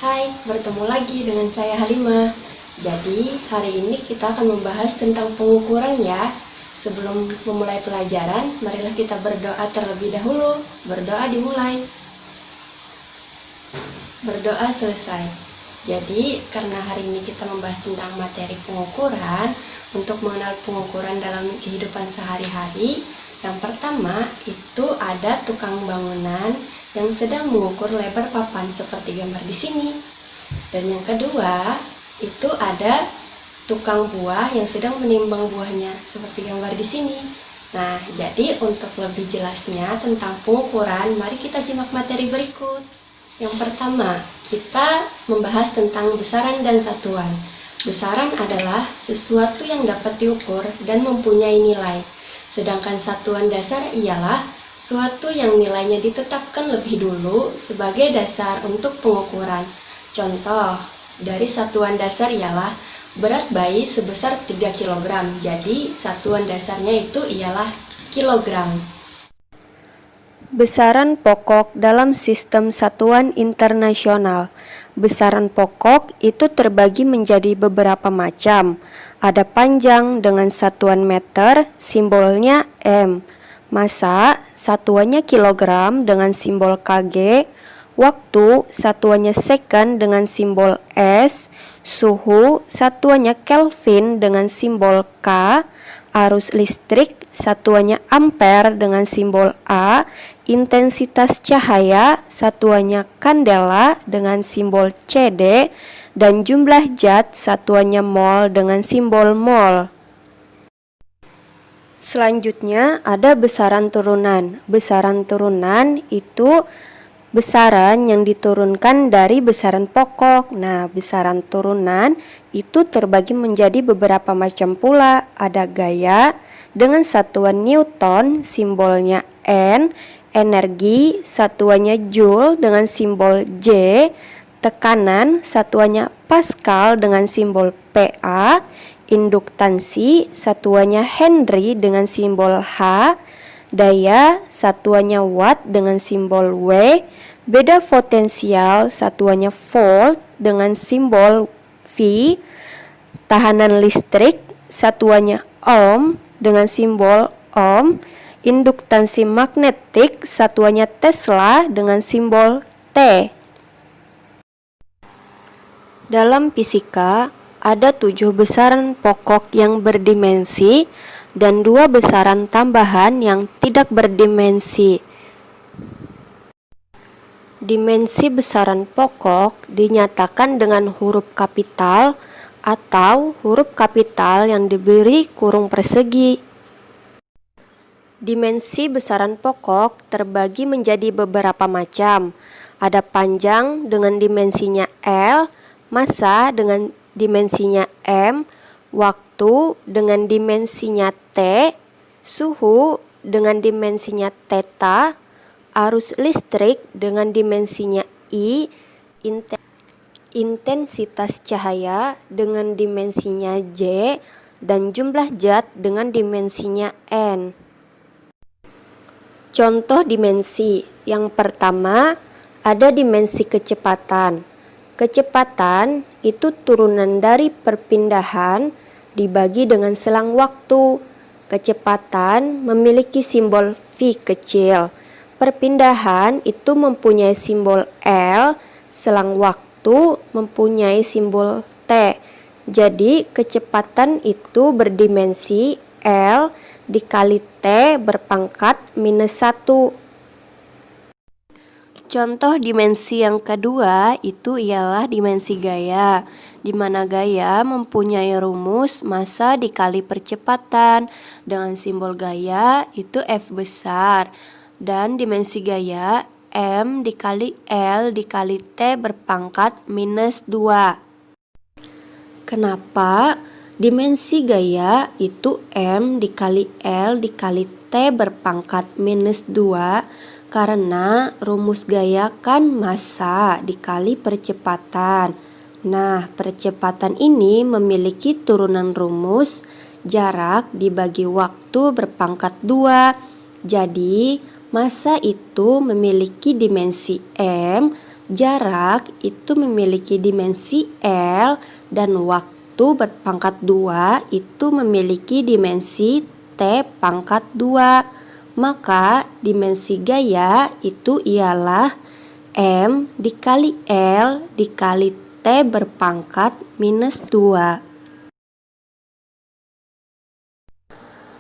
Hai, bertemu lagi dengan saya Halimah. Jadi, hari ini kita akan membahas tentang pengukuran ya. Sebelum memulai pelajaran, marilah kita berdoa terlebih dahulu. Berdoa dimulai. Berdoa selesai. Jadi, karena hari ini kita membahas tentang materi pengukuran, untuk mengenal pengukuran dalam kehidupan sehari-hari, yang pertama itu ada tukang bangunan yang sedang mengukur lebar papan seperti gambar di sini. Dan yang kedua, itu ada tukang buah yang sedang menimbang buahnya seperti gambar di sini. Nah, jadi untuk lebih jelasnya tentang pengukuran, mari kita simak materi berikut. Yang pertama, kita membahas tentang besaran dan satuan. Besaran adalah sesuatu yang dapat diukur dan mempunyai nilai. Sedangkan satuan dasar ialah suatu yang nilainya ditetapkan lebih dulu sebagai dasar untuk pengukuran. Contoh dari satuan dasar ialah berat bayi sebesar 3 kg. Jadi satuan dasarnya itu ialah kilogram. Besaran pokok dalam sistem satuan internasional. Besaran pokok itu terbagi menjadi beberapa macam. Ada panjang dengan satuan meter, simbolnya M. Massa, satuannya kilogram dengan simbol kg. Waktu, satuannya second dengan simbol S. Suhu, satuannya Kelvin dengan simbol K. Arus listrik, satuannya ampere dengan simbol A. Intensitas cahaya, satuannya kandela dengan simbol CD. Dan jumlah zat, satuannya mol dengan simbol mol. Selanjutnya ada besaran turunan. Besaran turunan itu besaran yang diturunkan dari besaran pokok. Nah, besaran turunan itu terbagi menjadi beberapa macam pula. Ada gaya dengan satuan Newton, simbolnya N. Energi, satuannya Joule dengan simbol J. Tekanan, satuannya Pascal dengan simbol Pa. Induktansi, satuannya Henry dengan simbol H. Daya, satuannya Watt dengan simbol W. Beda potensial, satuannya Volt dengan simbol V. Tahanan listrik, satuannya Ohm dengan simbol Ohm. Induktansi magnetik, satuannya Tesla dengan simbol T. Dalam fisika, ada 7 besaran pokok yang berdimensi dan 2 besaran tambahan yang tidak berdimensi. Dimensi besaran pokok dinyatakan dengan huruf kapital atau huruf kapital yang diberi kurung persegi. Dimensi besaran pokok terbagi menjadi beberapa macam. Ada panjang dengan dimensinya L, massa dengan dimensinya M, waktu dengan dimensinya T, suhu dengan dimensinya theta, arus listrik dengan dimensinya I, intensitas cahaya dengan dimensinya J, dan jumlah zat dengan dimensinya N. Contoh dimensi. Yang pertama, ada dimensi kecepatan. Kecepatan itu turunan dari perpindahan dibagi dengan selang waktu. Kecepatan memiliki simbol V kecil. Perpindahan itu mempunyai simbol L, selang waktu mempunyai simbol T. Jadi kecepatan itu berdimensi L dikali T berpangkat -1. Contoh dimensi yang kedua itu ialah dimensi gaya, di mana gaya mempunyai rumus massa dikali percepatan. Dengan simbol gaya itu F besar, dan dimensi gaya M dikali L dikali T berpangkat -2. Kenapa? Dimensi gaya itu M dikali L dikali T berpangkat -2 karena rumus gaya kan massa dikali percepatan. Nah, percepatan ini memiliki turunan rumus jarak dibagi waktu berpangkat 2. Jadi, massa itu memiliki dimensi M Jarak itu memiliki dimensi L dan waktu berpangkat 2 itu memiliki dimensi T pangkat 2. Maka dimensi gaya itu ialah M dikali L dikali T berpangkat minus 2.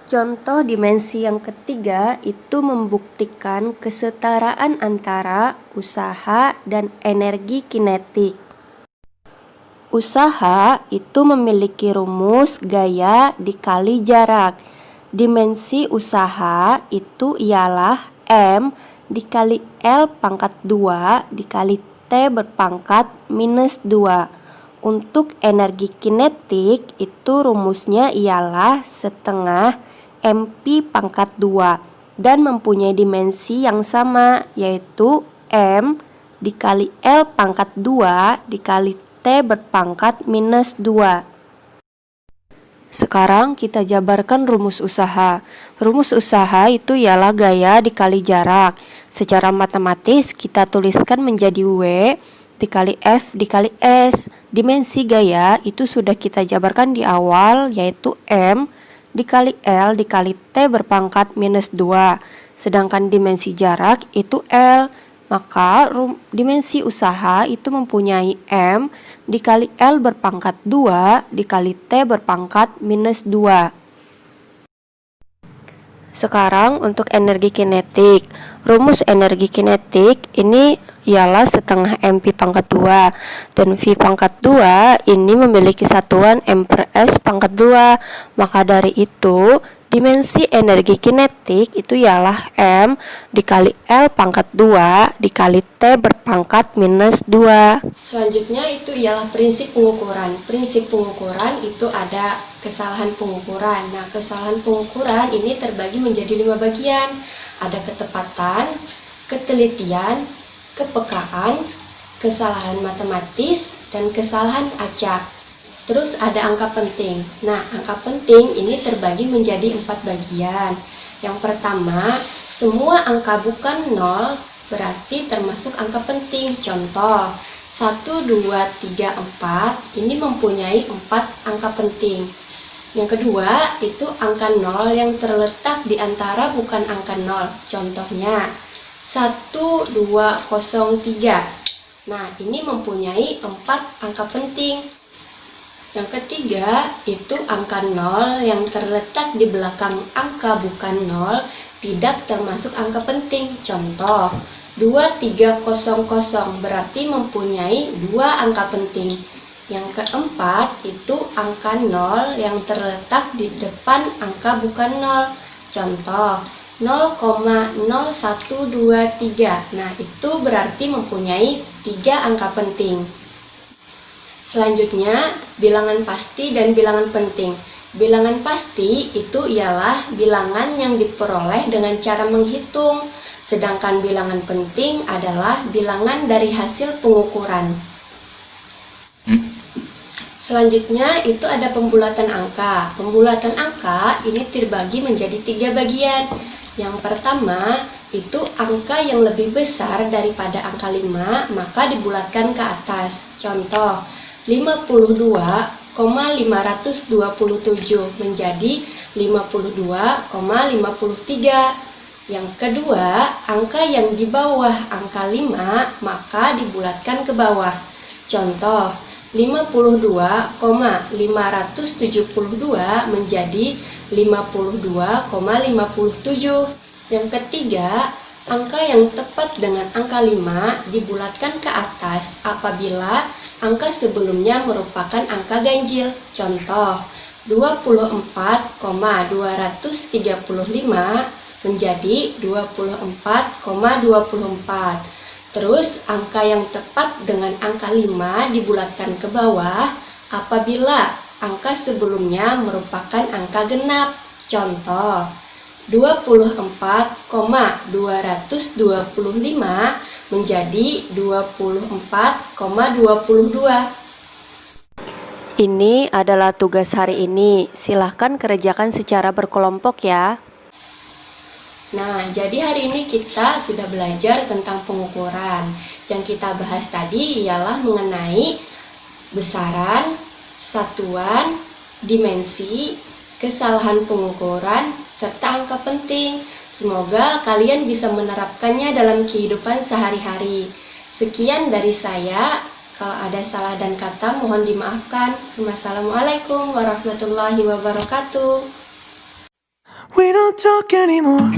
Contoh dimensi yang ketiga itu membuktikan kesetaraan antara usaha dan energi kinetik. Usaha itu memiliki rumus gaya dikali jarak. Dimensi usaha itu ialah M dikali L pangkat 2 dikali T berpangkat minus 2. Untuk energi kinetik itu rumusnya ialah setengah MP pangkat 2 dan mempunyai dimensi yang sama, yaitu M dikali L pangkat 2 dikali T berpangkat minus 2. Sekarang kita jabarkan rumus usaha. Rumus usaha itu ialah gaya dikali jarak. Secara matematis kita tuliskan menjadi W dikali F dikali S. Dimensi gaya itu sudah kita jabarkan di awal, yaitu M dikali L dikali T berpangkat minus 2. Sedangkan dimensi jarak itu L. Maka dimensi usaha itu mempunyai M dikali L berpangkat 2 dikali T berpangkat minus 2. Sekarang untuk energi kinetik. Rumus energi kinetik ini ialah setengah MP pangkat 2 dan V pangkat 2 ini memiliki satuan M per S pangkat 2. Maka dari itu dimensi energi kinetik itu ialah M dikali L pangkat 2 dikali T berpangkat minus 2. Selanjutnya itu ialah prinsip pengukuran. Prinsip pengukuran itu ada kesalahan pengukuran. Nah, kesalahan pengukuran ini terbagi menjadi 5 bagian. Ada ketepatan, ketelitian, kepekaan, kesalahan matematis, dan kesalahan acak. Terus ada angka penting. Nah, angka penting ini terbagi menjadi 4 bagian. Yang pertama, semua angka bukan 0 berarti termasuk angka penting. Contoh, 1, 2, 3, 4 ini mempunyai 4 angka penting. Yang kedua, itu angka 0 yang terletak di antara bukan angka 0. Contohnya, 1203. Nah, ini mempunyai 4 angka penting. Yang ketiga, itu angka 0 yang terletak di belakang angka bukan 0 tidak termasuk angka penting. Contoh, 2300 berarti mempunyai 2 angka penting. Yang keempat, itu angka 0 yang terletak di depan angka bukan 0. Contoh, 0,0123. Nah, itu berarti mempunyai 3 angka penting. Selanjutnya, bilangan pasti dan bilangan penting. Bilangan pasti itu ialah bilangan yang diperoleh dengan cara menghitung, sedangkan bilangan penting adalah bilangan dari hasil pengukuran. Selanjutnya itu ada pembulatan angka. Pembulatan angka ini terbagi menjadi 3 bagian. Yang pertama, itu angka yang lebih besar daripada angka 5, maka dibulatkan ke atas. Contoh, 52,527 menjadi 52,53. Yang kedua, angka yang di bawah angka 5 maka dibulatkan ke bawah. Contoh, 52,572 menjadi 52,57. Yang ketiga, angka yang tepat dengan angka 5 dibulatkan ke atas apabila angka sebelumnya merupakan angka ganjil. Contoh, 24,235 menjadi 24,24. Terus angka yang tepat dengan angka 5 dibulatkan ke bawah apabila angka sebelumnya merupakan angka genap. Contoh, 24,225 menjadi 24,22. Ini adalah tugas hari ini. Silahkan kerjakan secara berkelompok ya. Nah, jadi hari ini kita sudah belajar tentang pengukuran. yang kita bahas tadi ialah mengenai besaran, satuan, dimensi, kesalahan pengukuran, serta angka penting. Semoga kalian bisa menerapkannya dalam kehidupan sehari-hari. Sekian dari saya. Kalau ada salah dan kata mohon dimaafkan. Wassalamualaikum warahmatullahi wabarakatuh. We don't talk anymore.